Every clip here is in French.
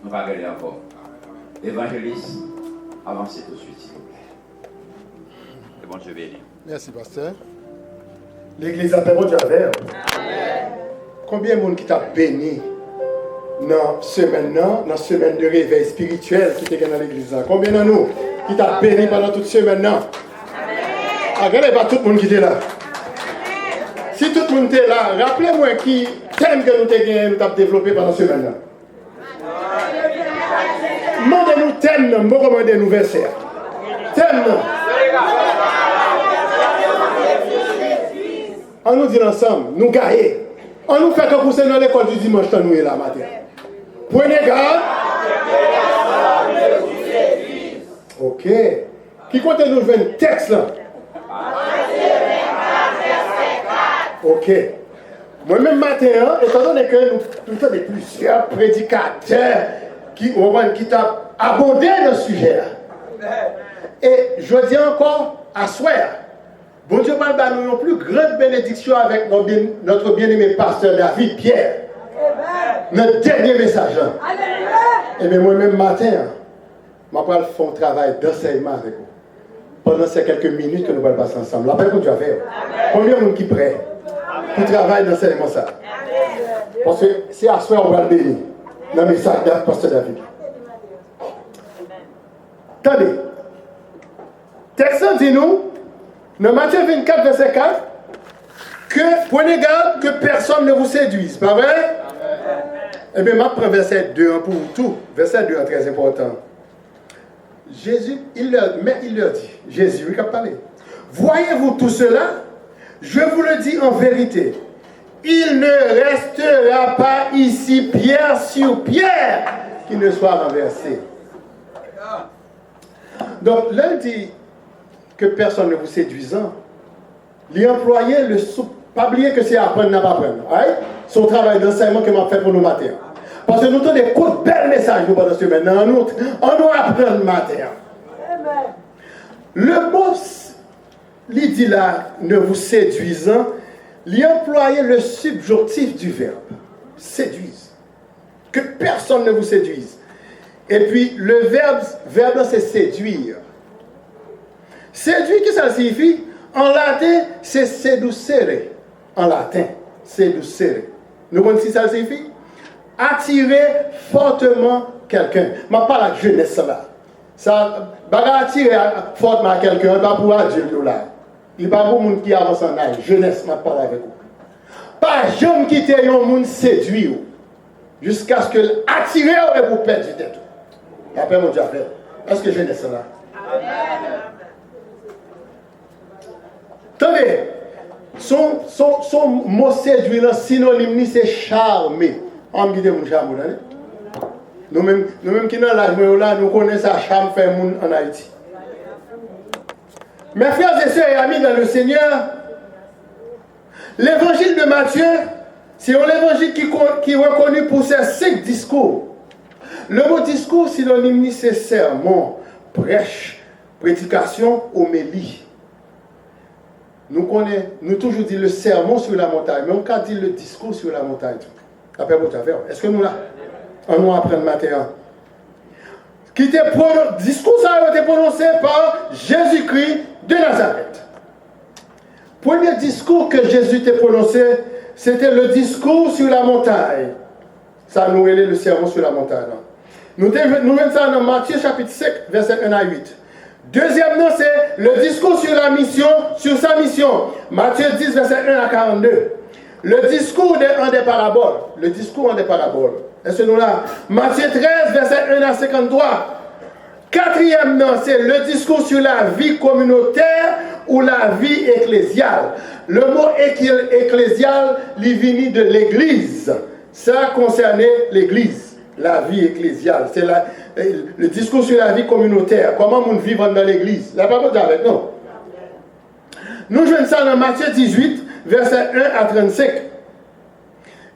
Nous va regarder encore. Évangéliste, avancez tout de suite, s'il vous plaît. C'est bon, je vais lire. Merci, pasteur. L'église a perdu Javel. Combien de monde qui t'a béni dans la semaine de réveil spirituel qui était dans l'église? Combien de nous qui t'a béni pendant toute semaine? Regardez pas tout le monde qui était là. Si tout le monde était là, rappelez-moi qui thème que nous avons développé pendant la semaine. Demandez-nous thème, nous recommandez-nous verset. Thème. On nous dit ensemble, nous gagnons. On nous fait que vous dans l'école du dimanche, nous est là matin. Prenez garde. Ok. Qui compte nous jouer un texte là? Ok. Moi-même matin, étant donné que nous avons plusieurs prédicateurs qui ont abondé le sujet. Et je dis encore, à soir, bon Dieu va nous une plus grande bénédiction avec notre bien-aimé pasteur David Pierre. Notre dernier message. Et bien moi-même matin, je vais faire un travail d'enseignement avec vous. Pendant ces quelques minutes que nous allons passer ensemble. L'appel que Dieu a fait. Combien de monde qui est prêt pour travailler d'enseignement ça? Parce que c'est à soir on va le bénir. Dans le message de pasteur David. Attendez. Texte dit nous, dans Matthieu 24, verset 4, que prenez garde que personne ne vous séduise. Pas vrai? Eh bien, je prends verset 2 pour tout. Verset 2 est très important. Jésus, il leur dit, Jésus, il a parlé. Voyez-vous tout cela? Je vous le dis en vérité. Il ne restera pas ici pierre sur pierre qui ne soit renversé. Donc, l'un dit que personne ne vous séduisant, les employés, pas oublier que c'est apprendre, n'a pas apprendre. Son travail d'enseignement que m'a fait pour nous matin. Parce que nous avons des coups de bel message pendant cette semaine. On nous apprend le matin. Le boss, il dit là, ne vous séduisant, il employait le subjonctif du verbe. Séduise. Que personne ne vous séduise. Et puis, le verbe c'est séduire. Séduire, qu'est-ce que ça signifie? En latin, c'est séducere. En latin, séducere. Nous connaissons ce que ça signifie? Attirer fortement quelqu'un. Je ne parle pas de jeunesse là. Ça, attirer fortement quelqu'un, pas pour adulte là. Il n'y a pas beaucoup de monde qui avance en âge. Jeunesse, je parle avec vous. Pas jamais quitter un monde séduit jusqu'à ce que l'attirer et vous perdre du tête. Après mon Dieu, est-ce que jeunesse là? Attendez, son mot séduire, synonyme, c'est charmer. On me dit mon charme. Nous-mêmes qui sommes là, nous connaissons ça, charme fait monde en Haïti. Mes frères et sœurs et amis dans le Seigneur, l'évangile de Matthieu, c'est un évangile qui est reconnu pour ses 5 discours. Le mot discours, synonyme, c'est sermon, prêche, prédication, homélie. Nous toujours dit le sermon sur la montagne, mais on peut dire le discours sur la montagne. Après votre affaire, est-ce que nous là, on nous apprend le matin? Discours ça a été prononcé par Jésus-Christ de Nazareth. Premier discours que Jésus a prononcé, c'était le discours sur la montagne. Ça nous est le sermon sur la montagne. Nous mettons ça dans Matthieu chapitre 5, verset 1 à 8. Deuxièmement, c'est le discours sur la mission, sur sa mission. Matthieu 10, verset 1 à 42. Le discours en des paraboles. Le discours en des paraboles. Est-ce que nous là? Matthieu 13, verset 1 à 53. Quatrièmement, c'est le discours sur la vie communautaire ou la vie ecclésiale. Le mot ecclésial, il vient de l'église. Ça concernait l'église. La vie ecclésiale, c'est le discours sur la vie communautaire. Comment nous vivons dans l'église? La parole avec nous. Nous jouons ça dans Matthieu 18, verset 1 à 35.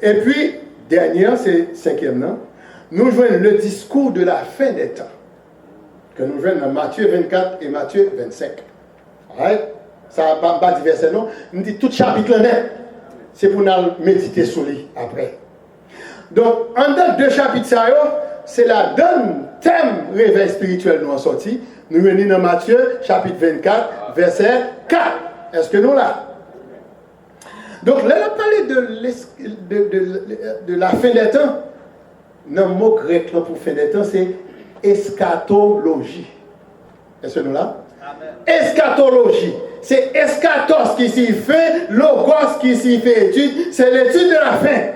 Et puis, dernière, c'est 5e, non? Nous jouons le discours de la fin des temps. Que nous jouons dans Matthieu 24 et Matthieu 25. Right? Ça n'a pas de verset, non? Nous dit tout chapitre là, c'est pour nous méditer sur lui après. Donc, en deux chapitres, c'est la donne, thème réveil spirituel nous en sorti. Nous venons dans Matthieu, chapitre 24, verset 4. Est-ce que nous là? Donc là, on a parlé de la fin des temps. Le mot grec là, pour fin des temps, c'est eschatologie. Est-ce que nous là? Amen. Eschatologie. C'est eschatos qui signifie logos qui signifie étude. C'est l'étude de la fin.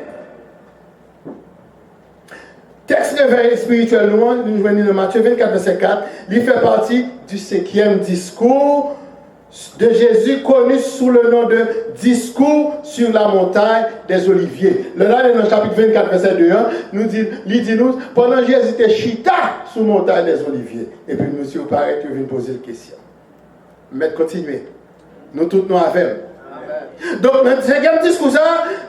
Texte réveil spirituel, nous venons de Matthieu 24, verset 4. Il fait partie du 5e discours de Jésus, connu sous le nom de discours sur la montagne des Oliviers. Là, dans le chapitre 24, verset 2, nous dit, pendant Jésus était chita sous la montagne des Oliviers. Et puis, monsieur, paraît que vient poser une question. Mais continuez. Nous tous nous avons. Donc, dans ce cinquième discours,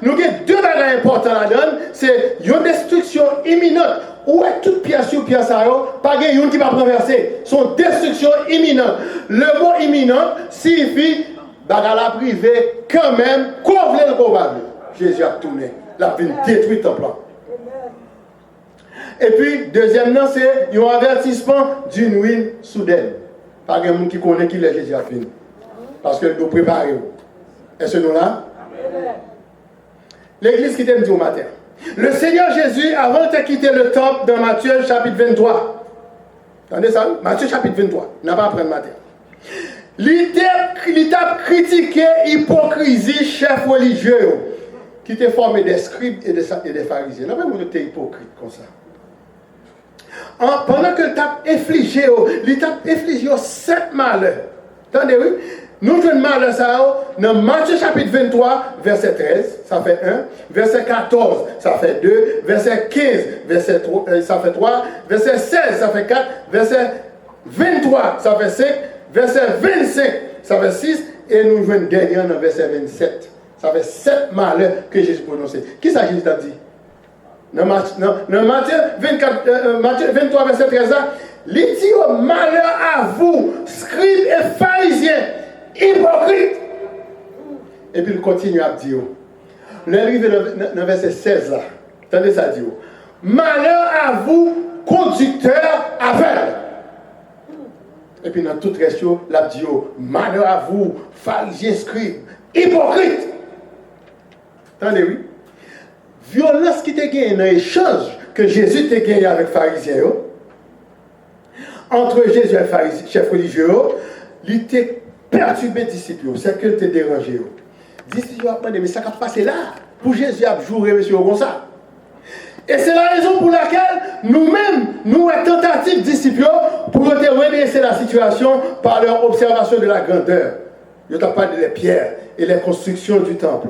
nous avons deux bagages importants là-dedans. C'est une destruction imminente. Où est toute pièce sur pièce, pas de qui va renverser. Son destruction imminente. Le mot imminent signifie bagala privé quand même, qu'on voulait le probable. Jésus a tourné. La vie détruit ton plan. Et puis, deuxièmement, c'est un avertissement d'une ruine soudaine. Pas de monde qui connaît qui est Jésus a fini. Parce que nous préparons. Est-ce que nous là? L'église qui t'aime dit au matin. Le Seigneur Jésus, avant de quitter le temple dans Matthieu chapitre 23, entendez ça? Matthieu chapitre 23, n'a pas appris le matin. Il a critiqué l'hypocrisie chef religieux qui était formé des scribes et des pharisiens. N'a pas vous êtes hypocrite comme ça. Pendant que il t'a infligé 7 malheurs. Attendez, oui? Nous jouons mal ça dans Matthieu chapitre 23, verset 13, ça fait 1, verset 14, ça fait 2, verset 15, verset 3, ça fait 3, verset 16, ça fait 4, verset 23, ça fait 5, verset 25, ça fait 6, et nous jouons dernier dans verset 27. Ça fait 7 malheurs que Jésus prononcé. Qui ça Jésus a dit? Dans Matthieu 23, verset 13, il dit au malheur à vous, scribes et pharisiens, hypocrite. Et puis il continue à dire, l'arrivée dans le verset 16 là, attendez ça dit, malheur à vous, conducteurs aveugles. Et puis dans tout reste, là dit, malheur à vous, pharisiens, scribes, hypocrite. Attendez, oui. Violence qui était gagnée dans l'échange que Jésus était gagné avec les pharisiens, entre Jésus et les pharisiens, chefs religieux, il était perturbé disciples, c'est que tu es dérangé. Disciples ont demandé, mais ça va passer là. Pour Jésus a joué, monsieur, comme ça. Et c'est la raison pour laquelle nous-mêmes, nous avons tentative disciples pour redresser la situation par leur observation de la grandeur. Je t'ai parlé des pierres et les constructions du temple.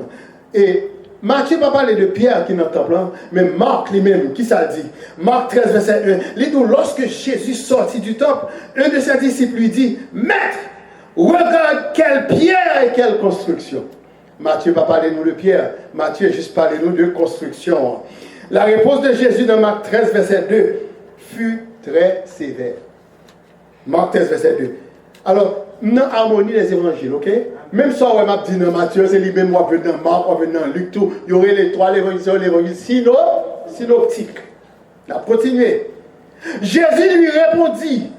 Et Matthieu n'a pas parlé de pierre qui est dans le temple, mais Marc lui-même, qui ça dit? Marc 13, verset 1. Il dit, lorsque Jésus sortit du temple, un de ses disciples lui dit, Maître, regarde quelle pierre et quelle construction. Matthieu n'a pas parlé nous de pierre, Matthieu a juste parlé nous de construction. La réponse de Jésus dans Marc 13, verset 2 fut très sévère. Marc 13, verset 2. Alors, nous avons harmonie des évangiles, ok? Même ça, on m'a dit dans Matthieu, c'est lui-même, on peut dans Marc, on peut dans Luc, tout. Il y aurait les 3 l'évangile synoptiques. On a continué. Jésus lui répondit,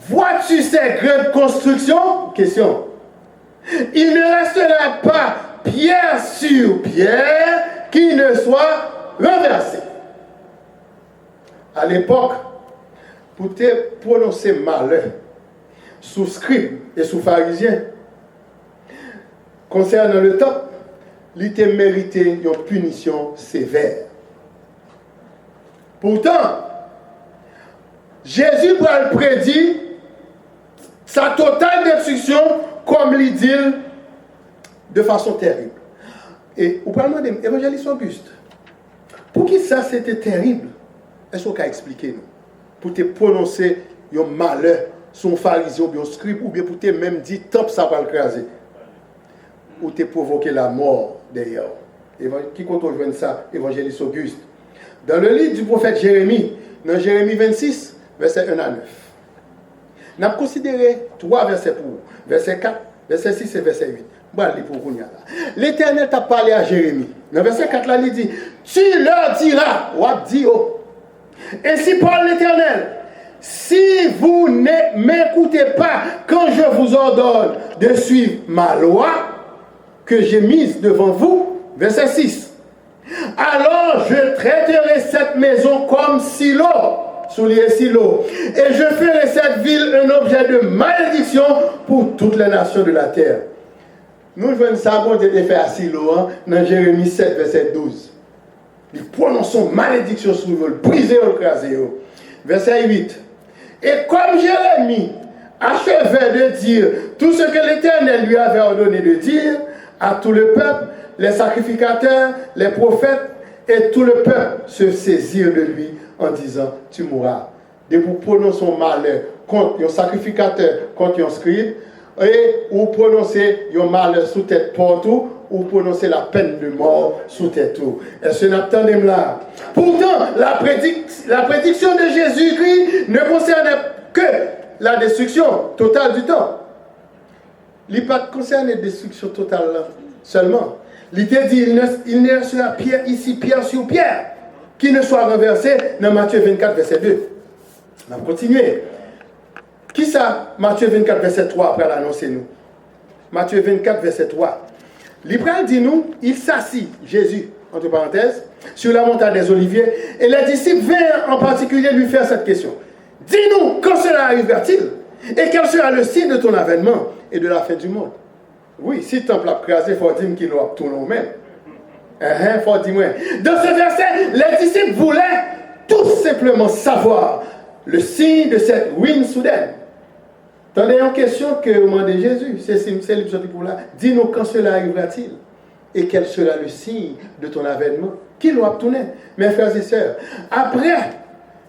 vois-tu ces grandes constructions? Question. Il ne restera pas pierre sur pierre qui ne soit renversé. À l'époque, pour te prononcer malheur sous scribes et sous pharisiens, concernant le temps, il était mérité une punition sévère. Pourtant, Jésus prédit sa totale destruction, comme il dit, de façon terrible. Et au parlement de l'évangéliste Auguste, pour qui ça c'était terrible? Est-ce qu'on peut expliquer nous? Pour te prononcer un malheur sur un pharisien ou bien un scribe, ou bien pour te même dire top ça va le craser. Ou te provoquer la mort d'ailleurs. Qui compte rejoindre ça? Évangéliste Auguste. Dans le livre du prophète Jérémie, dans Jérémie 26, verset 1 à 9. Nous avons considéré 3 versets pour vous. Verset 4, verset 6 et verset 8. L'Éternel t'a parlé à Jérémie. Dans verset 4 là, il dit, tu leur diras, Ainsi parle l'Éternel. Si vous ne m'écoutez pas quand je vous ordonne de suivre ma loi que j'ai mise devant vous, verset 6, alors je traiterai cette maison comme Silo, soulier Silo, et je ferai cette ville un objet de malédiction pour toutes les nations de la terre. Nous voyons ça, bon Dieu fait à Silo, dans Jérémie 7, verset 12. Nous prononçons malédiction sur vous, briser ou craser. Verset 8. Et comme Jérémie achevait de dire tout ce que l'Éternel lui avait ordonné de dire à tout le peuple, les sacrificateurs, les prophètes et tout le peuple se saisirent de lui en disant, tu mourras. Et pour prononcer malheur contre un sacrificateur, contre un scribe, et ou prononcer un malheur sous tête partout, ou prononcer la peine de mort sous tête tout. Et ce n'attendez là. Pourtant, la prédiction de Jésus-Christ ne concernait que la destruction totale du temps. Il ne concerne pas la destruction totale seulement. Il te dit, il ne sera pierre ici, pierre sur pierre, qui ne soit renversé dans Matthieu 24, verset 2. On va continuer. Qui ça, Matthieu 24, verset 3, après l'annoncer nous? Matthieu 24, verset 3. L'Hébreu dit nous, il s'assit, Jésus, entre parenthèses, sur la montagne des Oliviers, et les disciples vinrent en particulier lui faire cette question. Dis-nous, quand cela arrivera-t-il? Et quel sera le signe de ton avènement et de la fin du monde? Oui, si le temple a crasé, il faut dire qu'il doit tourner au même. Il faut dire, dans ce verset, les disciples voulaient tout simplement savoir le signe de cette ruine soudaine. Attendez une question que vous demandez Jésus. C'est l'épisode pour là. Dis-nous quand cela arrivera-t-il? Et quel sera le signe de ton avènement? Qui doit tourner? Mes frères et sœurs, après,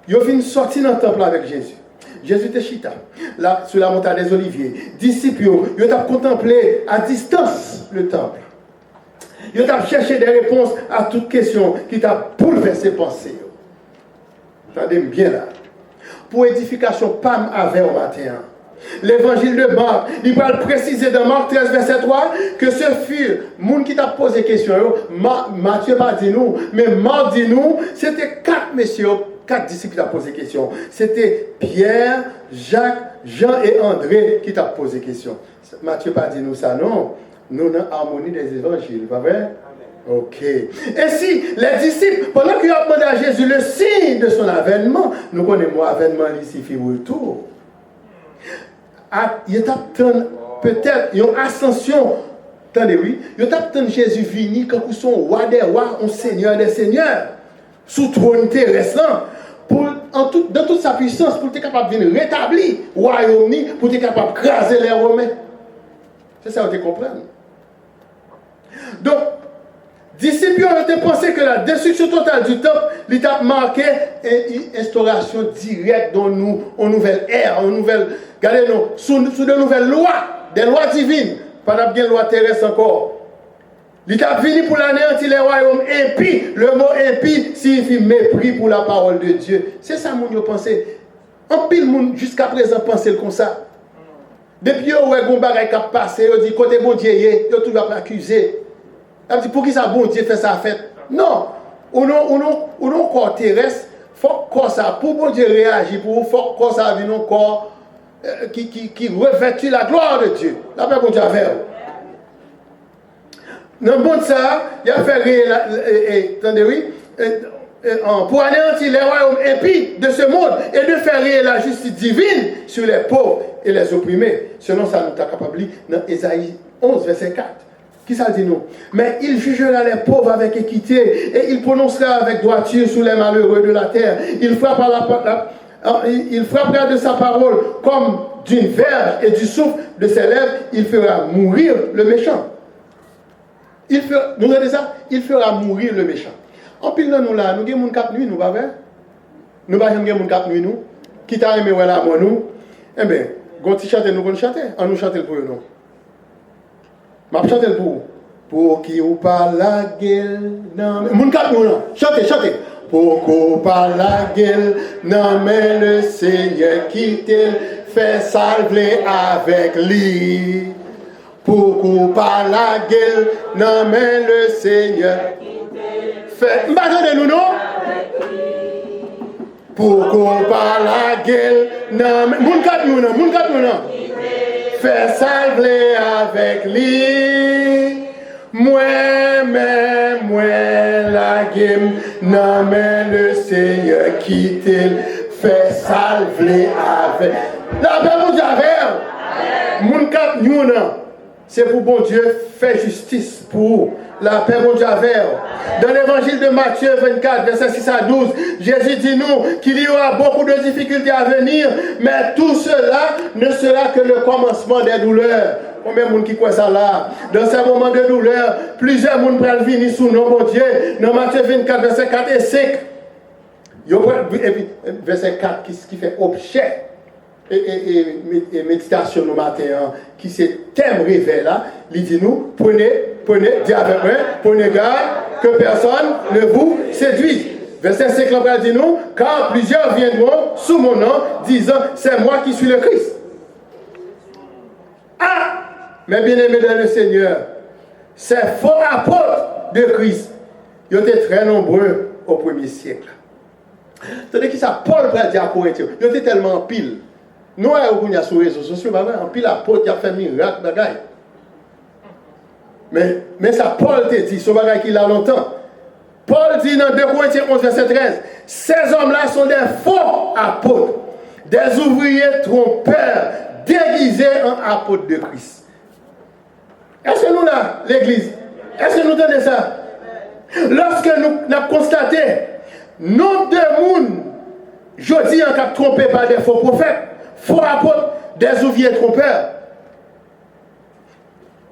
ils ont fini sortir dans le temple avec Jésus. Jésus était chita, là, sur la montagne des Oliviers. Disciples, ils ont contemplé à distance le temple. Ils ont cherché des réponses à toutes questions qui t'ont bouleversé pensée. Attendez bien là. Pour édification, Pam avait au matin. L'évangile de Marc, il va préciser dans Marc 13, verset 3, que ce fut le monde qui t'a posé question. Matthieu pas dit nous, mais Marc dit nous, c'était 4 messieurs, 4 disciples qui t'a posé question. C'était Pierre, Jacques, Jean et André qui t'a posé question. Matthieu pas dit nous ça, non. Nous dans l'harmonie des évangiles, pas vrai? Ok. Et si les disciples, pendant qu'ils ont demandé à Jésus le signe de son avènement, nous connaissons l'avènement ici, fait retour. Il y a peut-être une ascension. Attendez, oui. Il y a Jésus venu quand ils sont roi des rois, un seigneur des seigneurs, sous trône terrestre, dans toute sa puissance, pour être capable de venir rétablir le royaume, pour être capable de craser les Romains. C'est ça que vous comprenez. Donc, disciples ont pensé que la destruction totale du temple l'étape marqué une instauration directe dans nous, en nouvelle ère, en nouvelle, regardez-nous, sous de nouvelles lois, des lois divines, pas de loi terrestre encore. L'étape venu pour l'anéantir les royaumes impies. Le mot impie signifie mépris pour la parole de Dieu. C'est ça que vous pensez. En pile monde jusqu'à présent pensez comme ça. Depuis que vous avez un bagage qui a passé, vous dites côté bon Dieu, vous avez tout accusé. Vous dites pour qui ça bon Dieu fait ça fait? Non. Ou non corps terrestre, il faut que ça, pour bon Dieu réagir, pour faut que ça vienne un corps qui revêtit la gloire de Dieu. La paix bon Dieu avec vous. Dans le monde ça, il a fait attendez oui, pour anéantir les royaumes impies de ce monde et de faire réel la justice divine sur les pauvres et les opprimés. Selon ça, nous sommes capables dans Ésaïe 11, verset 4. Qui ça dit nous? Mais il jugera les pauvres avec équité et il prononcera avec droiture sur les malheureux de la terre. Il frappera de sa parole comme d'une verge et du souffle de ses lèvres, il fera mourir le méchant. Nous regardez ça? Il fera mourir le méchant. En pile nous là, nous avons 4 nuits, nous pas vrai? Nous pas avons 4 nuits nous. Qui t'a aimé là pour nous? Eh bien, quand tu chantes, nous allons chanter. On nous chante pour nous. Je chante pour qui ou pas la gueule. Mon 4 nous là. Chantez. Pour qu'on parle la gueule, non mais le Seigneur qui te fait salver avec lui. Pour qu'on parle la gueule, non mais le Seigneur fait. M'attendez nous non? Pourquoi pas la gueule? Non, moun kat nou nan. Fais salver avec lui. Moi la game. Non, mais le Seigneur quitte. Fait salver avec. La paix mon Dieu avec. Moun kat nou nan. C'est pour bon Dieu faire justice pour la paix mon Dieu avec. Dans l'évangile de Matthieu 24, verset 6 à 12, Jésus dit nous qu'il y aura beaucoup de difficultés à venir, mais tout cela ne sera que le commencement des douleurs. Combien de monde qui croit ça là? Dans ces moments de douleur, plusieurs monde prennent venir sous nos bon Dieu. Dans Matthieu 24, verset 4 et 5. Et puis, verset 4 qui fait objet et méditation au matin, qui se thème réveil là, il dit nous, dis avec moi, prenez garde que personne ne vous séduise. Verset 5 là, dit nous, car plusieurs viendront sous mon nom, disant, c'est moi qui suis le Christ. Ah! Mais bien aimés dans le Seigneur, ces faux apôtres de Christ, ils étaient très nombreux au premier siècle. Tandis que ça, Paul va dire à Corinthiens, ils étaient tellement en pile. Nous, on a sur les réseaux sociaux, en pile apôtre qui a fait miracle, bagaille. Mais ça, Paul te dit, ce bagaille qu'il a longtemps. Paul dit dans 2 Corinthiens 11, verset 13, ces hommes-là sont des faux apôtres, des ouvriers trompeurs, déguisés en apôtres de Christ. Est-ce que nous, là, l'Église, est-ce que nous entendons ça? Lorsque nous avons constaté, nombre de monde, je dis en cap trompé par des faux prophètes, faux apôtres, des ouvriers trompeurs,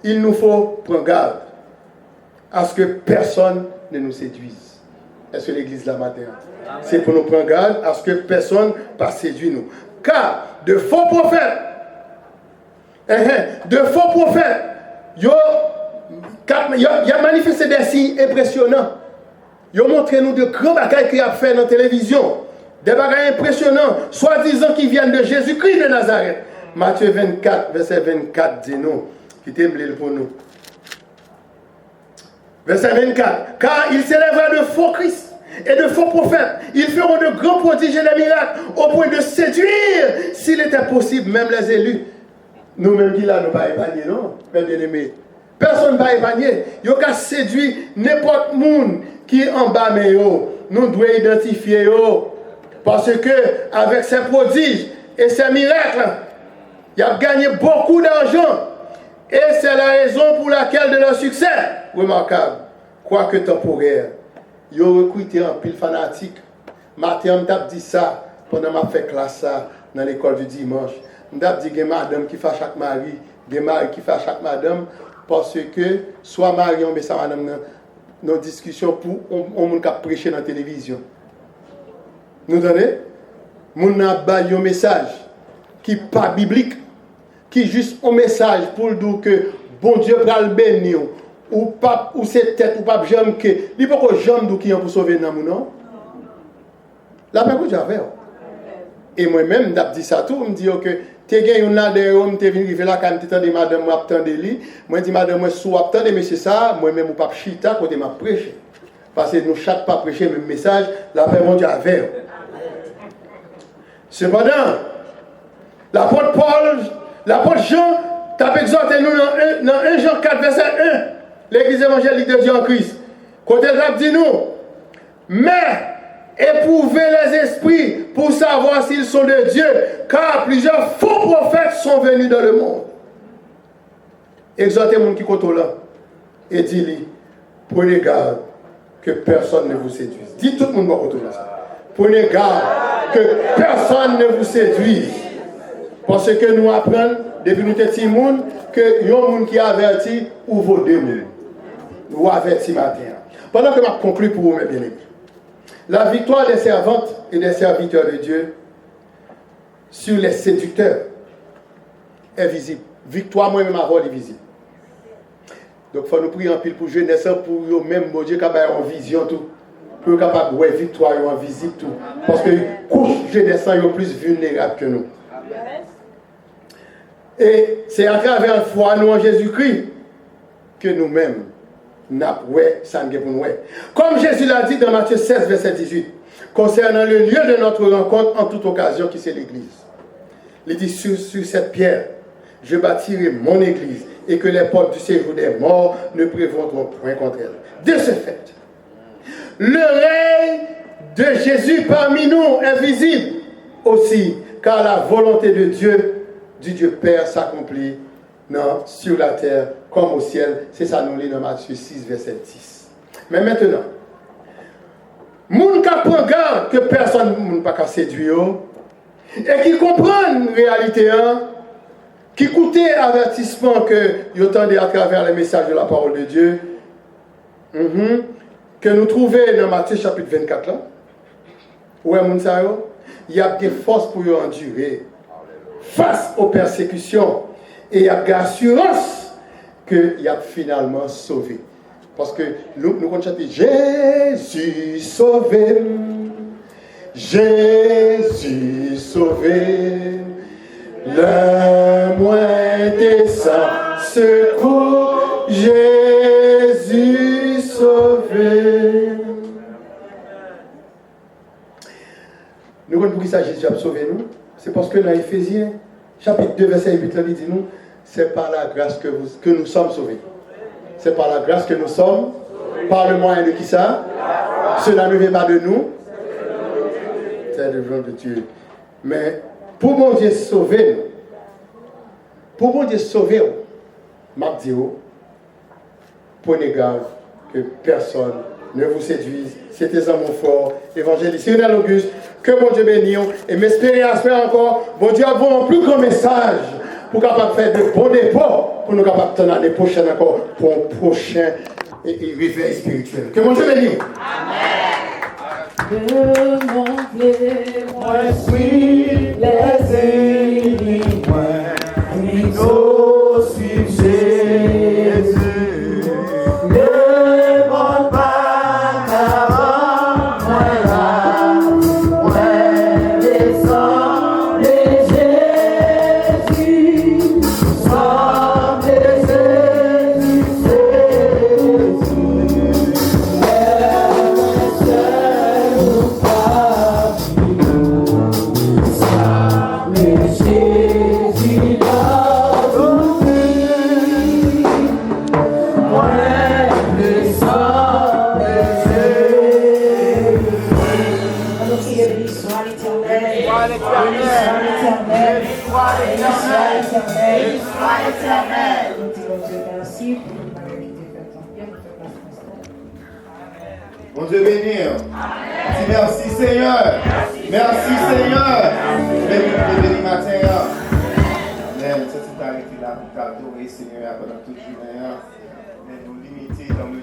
il nous faut prendre garde à ce que personne ne nous séduise. Est-ce que l'Église la matin? C'est pour nous prendre garde à ce que personne ne pas séduire nous. Car de faux prophètes, ils ont manifesté des signes impressionnants. Ils ont montré nous de grands bagailles qu'ils ont fait dans la télévision. Des bagailles impressionnants, soi-disant qui viennent de Jésus-Christ de Nazareth. Matthieu 24, verset 24 dit nous, qui t'aime pour nous. Verset 24. Car il s'élèvera de faux Christ et de faux prophètes. Ils feront de grands prodiges et des miracles au point de séduire, s'il était possible, même les élus. Nous-mêmes qui là, nous ne pas épargner, non, mes bien-aimés. Personne ne va épargner. Il y a séduire n'importe monde qui est en bas, mais nous devons identifier. Parce que avec ces prodiges et ces miracles, il a gagné beaucoup d'argent. Et c'est la raison pour laquelle de leur succès, remarquable, quoique temporaire, ils ont recruté un pile fanatique. Matin, on a dit ça pendant ma fait classe dans l'école du dimanche. On a dit que madame qui fait chaque mari, des maris qui fait chaque madame, parce que soit mari ou ça madame dans nos discussions pour on peut prêcher dans la télévision. Nous donnez, on a un message qui n'est pas biblique, qui est juste un message pour dire que bon Dieu va le bénir, ou pas, ou c'est tête, ou pas jamais que, il n'y a pas que jamais qui pour sauver dans mon nom. La paix que j'avais. Et moi-même, j'ai dit ça tout, je me dis que tu as gagné une adhérence, tu es venu là quand tu as dit madame, moi, attendez lui. Moi, je dis madame, moi, sous attendez, mais c'est ça, moi-même, je ne pas chita quand je m'a prêché. Parce que nous, chaque pas prêcher le même message, la paix mon Dieu avait. Cependant, l'apôtre Paul, l'apôtre Jean, t'as exhorté nous dans 1 Jean 4, verset 1, l'église évangélique de Dieu en Christ. Côté là, dit nous, mais éprouvez les esprits pour savoir s'ils sont de Dieu, car plusieurs faux prophètes sont venus dans le monde. Exhortez mon qui côté là et dis-lui, prenez garde que personne ne vous séduise. Dis tout le monde autour de ça. Prenez garde que personne ne vous séduise. Parce que nous apprenons, depuis nous petits monde, que y a un monde qui avertit ou vos démons. Nous avertis matin. Pendant que je conclue pour vous, mes bien-aimés. La victoire des servantes et des serviteurs de Dieu sur les séducteurs est visible. Victoire, moi-même, ma voix est visible. Donc, il faut nous prier en pile pour jeunesse, pour eux-mêmes, mon Dieu, qui a en vision tout. Pour être capable de voir victoire en visible tout. Parce que couche jeunesse sont plus vulnérables que nous. Et c'est à travers la foi nous en Jésus-Christ que nous-mêmes, nous avons ça pour nous. Comme Jésus l'a dit dans Matthieu 16, verset 18. concernant le lieu de notre rencontre en toute occasion qui c'est l'église. Il dit sur cette pierre, je bâtirai mon église et que les portes du séjour des morts ne prévaudront point contre elle. De ce fait, le règne de Jésus parmi nous est visible aussi, car la volonté de Dieu, du Dieu Père, s'accomplit sur la terre comme au ciel. C'est ça, nous lisons dans Matthieu 6, verset 10. Mais maintenant, moun ka prend garde que personne ne peut séduire et qui comprennent la réalité, qui écoutent avertissement que vous entendez à travers les messages de la parole de Dieu, que nous trouvons dans Matthieu chapitre 24 là, où il y a des forces pour endurer face aux persécutions et il y a de l'assurance qu'il y a finalement sauvé. Parce que nous chantons Jésus sauvé, Jésus sauvé, le moins des saints secours, Jésus sauvé. Nous comprenons pour qui ça Jésus a sauvé nous. C'est parce que dans Éphésiens, chapitre 2, verset 8, il dit nous, c'est par la grâce que nous sommes sauvés. C'est par la grâce que nous sommes. Par le moyen de qui ça? Cela ne vient pas de nous. C'est le nom de Dieu. Mais pour mon Dieu sauver nous, pour mon Dieu sauver nous, m'a dit, prenez garde que personne ne vous séduise. C'était un mot fort, évangéliste Cyril Auguste, que mon Dieu bénisse et m'espérer à faire encore, mon Dieu a un plus grand message pour capable faire de bons dépôts, pour nous capables de l'année prochaine encore pour un prochain réveil spirituel. Que mon Dieu bénisse. Amen. Demandez-moi si les éléments qui nous suivent Jésus. Demande pas qu'avant moi là, moi descends de Jésus, sans de Jésus, Mon Dieu béni. Merci Seigneur. Merci Seigneur. Béni matin. Amen. C'est tout arrêté là pour t'adorer Seigneur pendant toute journée. Mais nous limiter dans le